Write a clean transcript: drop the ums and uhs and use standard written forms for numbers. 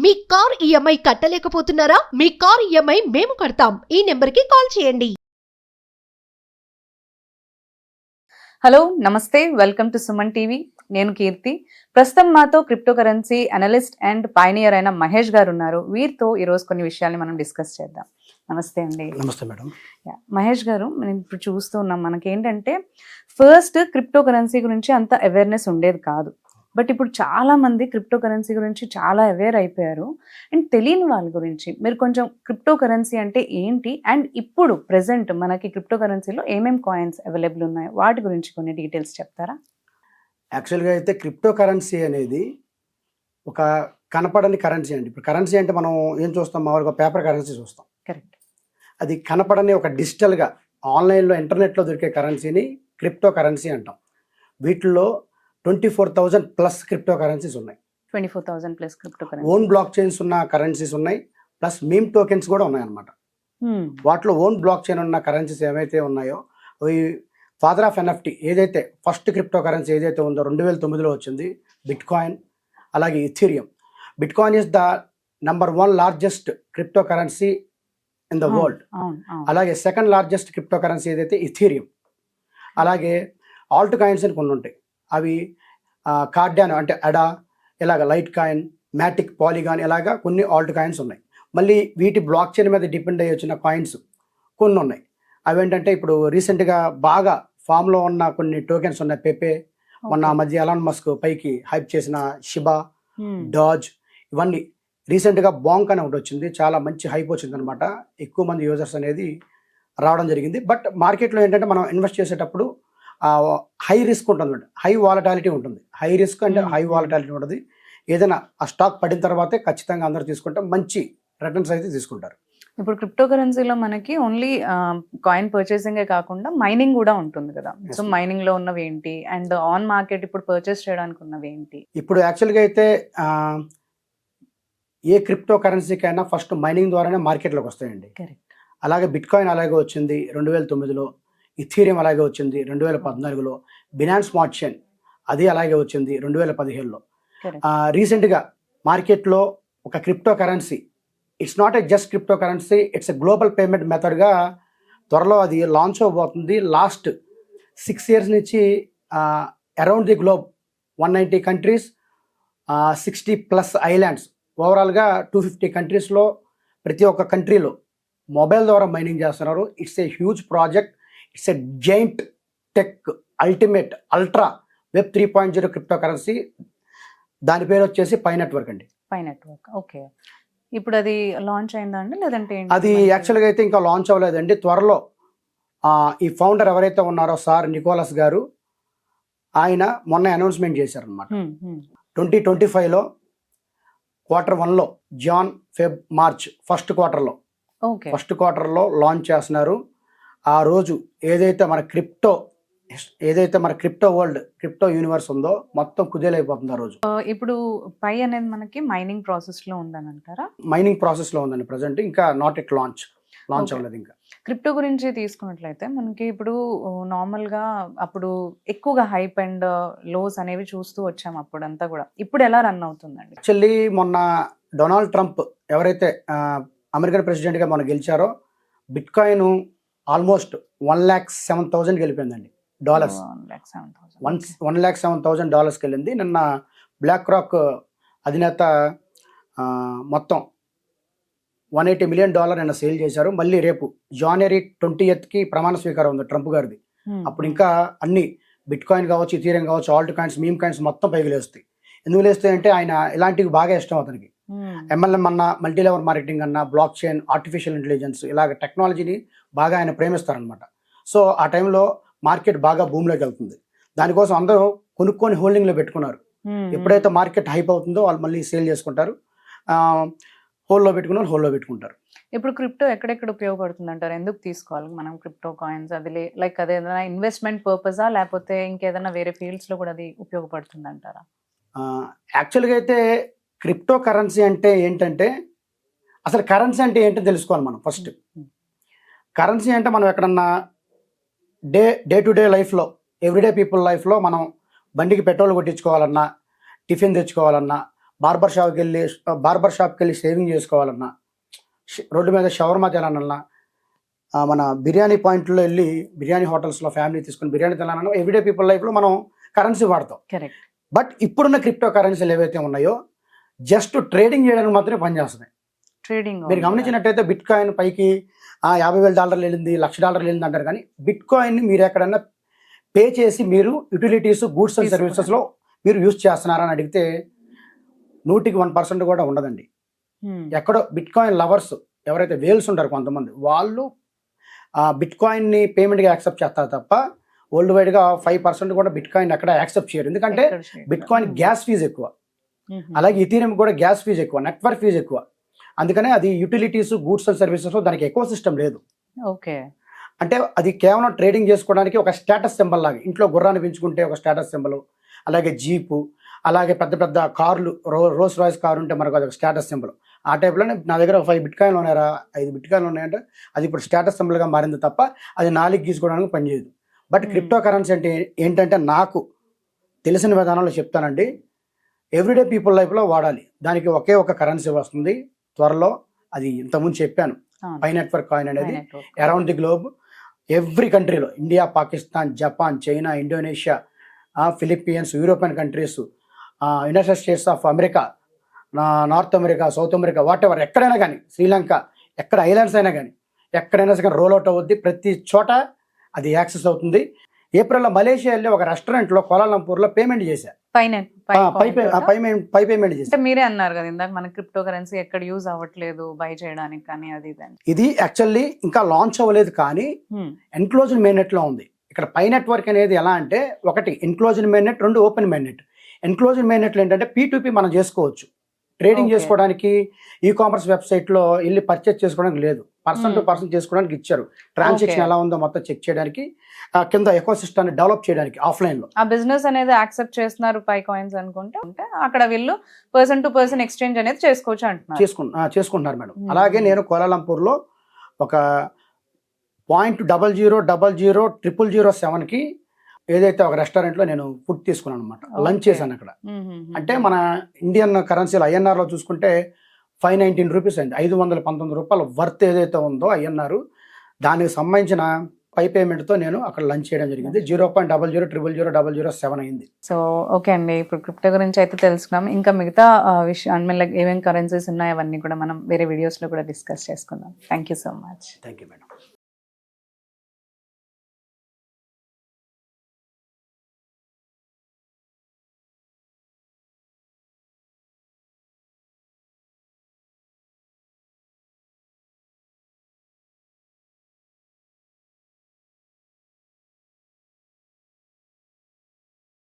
మీ car EMI కట్టలేకపోతున్నారా? మీ car EMI మేము కడతాం. ఈ నెంబర్కి కాల్ చేయండి. హలో నమస్తే, వెల్కమ్ టు సుమన్ టీవీ. నేను కీర్తి. ప్రస్తుతం మాతో crypto currency analyst and pioneer అయిన మహేష్ గారు ఉన్నారు. వీరితో ఈరోజు కొన్ని విషయాల్ని మనం డిస్కస్ చేద్దాం. నమస్తే అండి. నమస్తే మేడం. మహేష్ గారు, మనం ఇప్పుడు చూస్తూ ఉన్నాం, మనకేంటంటే ఫస్ట్ క్రిప్టో కరెన్సీ గురించి అంత అవేర్నెస్ ఉండేది కాదు. బట్ ఇప్పుడు చాలా మంది క్రిప్టో కరెన్సీ గురించి చాలా అవేర్ అయిపోయారు. అండ్ తెలియని వాళ్ళ గురించి మీరు కొంచెం క్రిప్టో కరెన్సీ అంటే ఏంటి, అండ్ ఇప్పుడు ప్రెసెంట్ మనకి క్రిప్టో కరెన్సీలో ఏమేమి కాయిన్స్ అవైలబుల్ ఉన్నాయో వాటి గురించి కొన్ని డీటెయిల్స్ చెప్తారా? యాక్చువల్గా అయితే క్రిప్టో కరెన్సీ అనేది ఒక కనపడని కరెన్సీ అండి. ఇప్పుడు కరెన్సీ అంటే మనం ఏం చూస్తాం, మామూలుగా పేపర్ కరెన్సీ చూస్తాం. కరెక్ట్. అది కనపడని ఒక డిజిటల్గా ఆన్లైన్లో ఇంటర్నెట్లో దొరికే కరెన్సీని క్రిప్టో కరెన్సీ అంటాం. వీటిల్లో 24,000 ప్లస్ క్రిప్టో కరెన్సీస్ ఉన్నాయి. 24,000 plus cryptocurrency. Own blockchains ఉన్న కరెన్సీస్ ఉన్నాయి, ప్లస్ మీమ్ టోకెన్స్ కూడా ఉన్నాయన్నమాట. వాటిలో ఓన్ బ్లాక్ చైన్ ఉన్న కరెన్సీస్ ఏవైతే ఉన్నాయో అవి ఫాదర్ ఆఫ్ ఎన్ఎఫ్టీ ఏదైతే ఫస్ట్ క్రిప్టో కరెన్సీ ఏదైతే ఉందో 2009లో వచ్చింది బిట్ కాయిన్, అలాగే Ethereum. Bitcoin is the #1 largest cryptocurrency in the world. అలాగే సెకండ్ లార్జెస్ట్ క్రిప్టో కరెన్సీ ఏదైతే ఇథీరియం. అలాగే ఆల్ట్ కాయిన్స్ అని కొన్ని ఉంటాయి, అవి కార్డానో అంటే అడా, ఇలాగ లైట్ కాయిన్, మ్యాటిక్, పాలిగాన్, ఇలాగా కొన్ని ఆల్ట్ కాయిన్స్ ఉన్నాయి. మళ్ళీ వీటి బ్లాక్ చైన్ మీద డిపెండ్ అయ్యి వచ్చిన కాయిన్స్ కొన్ని ఉన్నాయి. అవేంటంటే ఇప్పుడు రీసెంట్గా బాగా ఫామ్లో ఉన్న కొన్ని టోకెన్స్ ఉన్నాయి. పెపే, మొన్న మధ్య ఎలాన్ మస్క్ పైకి హైప్ చేసిన షిబా, డాజ్, ఇవన్నీ రీసెంట్గా బాంక్ అని ఒకటి వచ్చింది, చాలా మంచి హైప్ వచ్చింది అనమాట. ఎక్కువ మంది యూజర్స్ అనేది రావడం జరిగింది. బట్ మార్కెట్లో ఏంటంటే మనం ఇన్వెస్ట్ చేసేటప్పుడు హై రిస్క్ ఉంటుంది, హై వాలటాలిటీ ఉంటుంది. హై రిస్క్ అంటే హై వాలటాలిటీ ఉంటుంది. ఏదైనా ఆ స్టాక్ పడిన తర్వాతే ఖచ్చితంగా అందరూ తీసుకుంటే మంచి రిటర్న్స్ అయితే తీసుకుంటారు. ఇప్పుడు క్రిప్టో కరెన్సీలో మనకి ఓన్లీ కాయిన్ పర్చేసింగే కాకుండా మైనింగ్ కూడా ఉంటుంది కదా. సో మైనింగ్ లో ఉన్నవి ఏంటి, అండ్ ఆన్ మార్కెట్ ఇప్పుడు పర్చేస్ చేయడానికి ఉన్నవి ఏంటి? ఇప్పుడు యాక్చువల్గా అయితే ఏ క్రిప్టో కరెన్సీకైనా ఫస్ట్ మైనింగ్ ద్వారానే మార్కెట్లోకి వస్తాయండి. అలాగే బిట్ కాయిన్ అలాగే వచ్చింది 2009లో, ఇథీరియం అలాగే వచ్చింది 2014లో, బినాన్స్ స్మార్ట్ చైన్ అది అలాగే వచ్చింది 2015లో. రీసెంట్గా మార్కెట్లో ఒక crypto currency, it's not a just crypto currency, it's a global payment మెథడ్గా త్వరలో అది లాంచ్ అవబోతుంది. లాస్ట్ 6 years నుంచి around the globe 190 countries, 60+ islands, ఓవరాల్గా 250 కంట్రీస్లో ప్రతి ఒక్క కంట్రీలో మొబైల్ ద్వారా మైనింగ్ చేస్తున్నారు. It's a huge project. It's a giant tech ultimate ultra web 3.0 crypto currency. దాని పేరు వచ్చేసి పై నెట్వర్క్ అండి. Pi network. ఓకే. ఇప్పుడు అది లాంచ్ అయిందా అండి, లేదంటే అది యాక్చువల్గా అయితే ఇంకా లాంచ్ అవ్వలేదండి. త్వరలో ఈ ఫౌండర్ ఎవరైతే ఉన్నారో సార్ నికోలస్ గారు, ఆయన మొన్న అనౌన్స్మెంట్ చేశారనమాట. 2025లో Q1లో జాన్, ఫెబ్, మార్చ్ ఫస్ట్ క్వార్టర్లో లాంచ్ చేస్తున్నారు. ఆ రోజు ఏదైతే మన క్రిప్టో వరల్డ్, క్రిప్టో యూనివర్స్ ఉందో మొత్తం కుదేలైపోతుంది ఆ రోజు. ఇప్పుడు పై అనేది మనకి మైనింగ్ ప్రాసెస్ లో ఉందని అంటారా? మైనింగ్ ప్రాసెస్ లో ఉందండి ప్రజెంట్, ఇంకా నాట్ ఎట్ లాంచ్ అవ్వలేదు ఇంకా. క్రిప్టో గురించి తీసుకున్నట్లయితే మనకి ఇప్పుడు నార్మల్ గా అప్పుడు ఎక్కువగా హైప్ అండ్ లోస్ అనేవి చూస్తూ వచ్చాము అప్పుడంతా కూడా. ఇప్పుడు ఎలా రన్ అవుతుందండి? యాక్చువల్లీ మొన్న డొనాల్డ్ ట్రంప్ ఎవరైతే అమెరికన్ ప్రెసిడెంట్ గా మొన్న గెలిచారో, బిట్ కాయిన్ ఆల్మోస్ట్ $107,000 వెళ్ళిపోయిందండి. $107,000 వెళ్ళింది. నిన్న బ్లాక్ రాక్ అధినేత మొత్తం $180 million నిన్న సేల్ చేశారు. మళ్ళీ రేపు January 20th ప్రమాణ స్వీకారం ఉంది ట్రంప్ గారిది. అప్పుడు ఇంకా అన్ని బిట్ కాయిన్ కావచ్చు, ఇథీరియం కావచ్చు, ఆల్ట్ కాయిన్స్, మీమ్ కాయిన్స్ మొత్తం పైకి లేస్తాయి. ఎందుకు లేస్తాయి అంటే ఆయన ఇలాంటివి బాగా ఇష్టం అతనికి. MLM అన్నా, మల్టీ లెవెల్ మార్కెటింగ్ అన్నా, బ్లాక్ చైన్, ఆర్టిఫిషియల్ ఇంటెలిజెన్స్, ఇలాగ టెక్నాలజీని బాగా ఆయన ప్రేమిస్తారనమాట. సో ఆ టైంలో మార్కెట్ బాగా భూమిలోకి వెళ్తుంది. దానికోసం అందరూ కొనుక్కొని హోల్డింగ్లో పెట్టుకున్నారు. ఎప్పుడైతే మార్కెట్ హైప్ అవుతుందో వాళ్ళు మళ్ళీ సేల్ చేసుకుంటారు. హోల్లో పెట్టుకుంటారు. ఇప్పుడు క్రిప్టో ఎక్కడెక్కడ ఉపయోగపడుతుంది అంటారు? ఎందుకు తీసుకోవాలి మనం క్రిప్టో కాయిన్స్? అది లైక్ అదేదైనా ఇన్వెస్ట్మెంట్ పర్పసా, లేకపోతే ఇంకేదైనా వేరే ఫీల్డ్స్ లో కూడా అది ఉపయోగపడుతుంది అంటారా? యాక్చువల్గా అయితే క్రిప్టో కరెన్సీ అంటే ఏంటంటే, అసలు కరెన్సీ అంటే ఏంటో తెలుసుకోవాలి మనం ఫస్ట్. కరెన్సీ అంటే మనం ఎక్కడన్నా డే టు డే లైఫ్లో, ఎవ్రీడే పీపుల్ లైఫ్లో మనం బండికి పెట్రోల్ కొట్టించుకోవాలన్నా, టిఫిన్ తెచ్చుకోవాలన్నా, బార్బర్ షాప్కి వెళ్ళి షేవింగ్ చేసుకోవాలన్నా, రోడ్డు మీద షవర్మా తినాలన్నా, మన బిర్యానీ పాయింట్లో వెళ్ళి బిర్యానీ హోటల్స్లో ఫ్యామిలీ తీసుకుని బిర్యానీ తినాలన్నా ఎవ్రీడే పీపుల్ లైఫ్లో మనం కరెన్సీ వాడతాం. కరెక్ట్. బట్ ఇప్పుడున్న క్రిప్టో కరెన్సీలు ఏవైతే ఉన్నాయో జస్ట్ ట్రేడింగ్ చేయడానికి మాత్రమే పనిచేస్తున్నాయి. ట్రేడింగ్ మీరు గమనించినట్టయితే బిట్ కాయిన్ పైకి $50,000 వెళ్ళింది, $1,00,000 వెళ్ళింది అంటారు. కానీ బిట్ కాయిన్ని మీరు ఎక్కడన్నా పే చేసి మీరు యూటిలిటీస్, గూడ్స్ అండ్ సర్వీసెస్లో మీరు యూజ్ చేస్తున్నారని అడిగితే 100% కూడా ఉండదండి. ఎక్కడో బిట్ కాయిన్ లవర్స్ ఎవరైతే వేల్స్ ఉంటారో కొంతమంది, వాళ్ళు బిట్ కాయిన్ని పేమెంట్గా యాక్సెప్ట్ చేస్తారు తప్ప వరల్డ్ వైడ్గా 5% కూడా బిట్ కాయిన్ ఎక్కడ యాక్సెప్ట్ చేయరు. ఎందుకంటే బిట్ కాయిన్ గ్యాస్ ఫీజు ఎక్కువ, అలాగే ఇథీరియం కూడా గ్యాస్ ఫీజు ఎక్కువ, నెట్వర్క్ ఫీజు ఎక్కువ. అందుకనే అది యూటిలిటీస్, గూడ్స్ అండ్ సర్వీసెస్లో దానికి ఎకో సిస్టమ్ లేదు. ఓకే. అంటే అది కేవలం ట్రేడింగ్ చేసుకోవడానికి ఒక స్టేటస్ సింబల్ లాగా. ఇంట్లో గుర్రాన్ని పెంచుకుంటే ఒక స్టేటస్ సింబల్, అలాగే జీపు, అలాగే పెద్ద పెద్ద కార్లు, రోల్స్ రాయ్స్ కారు ఉంటే మనకు అది ఒక స్టేటస్ సింబల్. ఆ టైప్లోనే నా దగ్గర 5 బిట్ కాయిన్లు ఉన్నాయా, 5 బిట్ కాయిన్లు ఉన్నాయంటే అది ఇప్పుడు స్టేటస్ సింబల్గా మారింది తప్ప అది 4 గీసుకోవడానికి పనిచేయదు. బట్ క్రిప్టో కరెన్సీ అంటే ఏంటంటే నాకు తెలిసిన విధానంలో చెప్తానండి. ఎవ్రీడే పీపుల్ లైఫ్లో వాడాలి. దానికి ఒకే ఒక కరెన్సీ వస్తుంది త్వరలో. అది ఇంతకుముందు చెప్పాను, పై నెట్వర్క్ కాయిన్ అనేది అరౌండ్ ది గ్లోబ్ ఎవ్రీ కంట్రీలో, India, Pakistan, Japan, China, Indonesia, Philippines, European countries, United states of America, north America, south America, what ever, ఎక్కడైనా కానీ, శ్రీలంక, ఎక్కడ ఐలాండ్స్ అయినా కానీ, ఎక్కడైనా సరే రోల్ అవుట్ అవుద్ది. ప్రతి చోట అది యాక్సెస్ అవుతుంది. ఏప్రిల్లో మలేషియా వెళ్ళి ఒక రెస్టారెంట్లో కోలాలంపూర్లో పేమెంట్ చేశారు. పై పేమెంట్ చేశారు. మీరే అన్నారు కదా ఇందాక మన క్రిప్టో కరెన్సీ ఎక్కడ యూజ్ అవ్వట్లేదు బై చేయడానికి కానీ అది ఇది యాక్చువల్లీ ఇంకా లాంచ్ అవ్వలేదు, కానీ ఎన్క్లోజ్డ్ మెయిన్ లో ఉంది. ఇక్కడ పై నెట్వర్క్ అనేది ఎలా అంటే, ఒకటి enclosed main net, 2 open main net. Enclosed main నెట్లు ఏంటంటే P2P మనం చేసుకోవచ్చు. ట్రేడింగ్ చేసుకోవడానికి ఈ కామర్స్ వెబ్సైట్లో వెళ్ళి పర్చేస్ చేసుకోవడానికి లేదు, పర్సన్ టు పర్సన్ చేసుకోవడానికి ఇచ్చారు. ట్రాన్సాక్షన్ ఎలా ఉందో మొత్తం చెక్ చేయడానికి, కింద ఎకో సిస్టమ్ డెవలప్ చేయడానికి ఆఫ్లైన్ లో. ఆ బిజినెస్ అనేది యాక్సెప్ట్ చేస్తున్నారు పై కాయిన్స్ అనుకుంటే అక్కడ వీళ్ళు పర్సన్ టు పర్సన్ ఎక్స్చేంజ్ అనేది చేసుకోవచ్చు అంటున్నారు. చేసుకుంటున్నారు మేడం. అలాగే నేను కోలాలంపూర్లో ఒక 0.0000007కి ఏదైతే ఒక రెస్టారెంట్లో నేను ఫుడ్ తీసుకున్నాను అనమాట, లంచ్ చేశాను అక్కడ. అంటే మన ఇండియన్ కరెన్సీలో INR లో చూసుకుంటే 519 రూపీస్ అయింది. 519 రూపాయల వర్త్ ఏదైతే ఉందో INR, దానికి సంబంధించిన పై పేమెంట్తో నేను అక్కడ లంచ్ చేయడం జరిగింది. 0.000007 అయింది. సో ఓకే అండి, ఇప్పుడు క్రిప్టో గురించి అయితే తెలుసుకున్నాం. ఇంకా మిగతా విషయం లైక్ ఏమేమి కరెన్సీస్ ఉన్నాయి అవన్నీ కూడా మనం వేరే వీడియోస్లో కూడా డిస్కస్ చేసుకుందాం. Thank you so much. Thank you madam.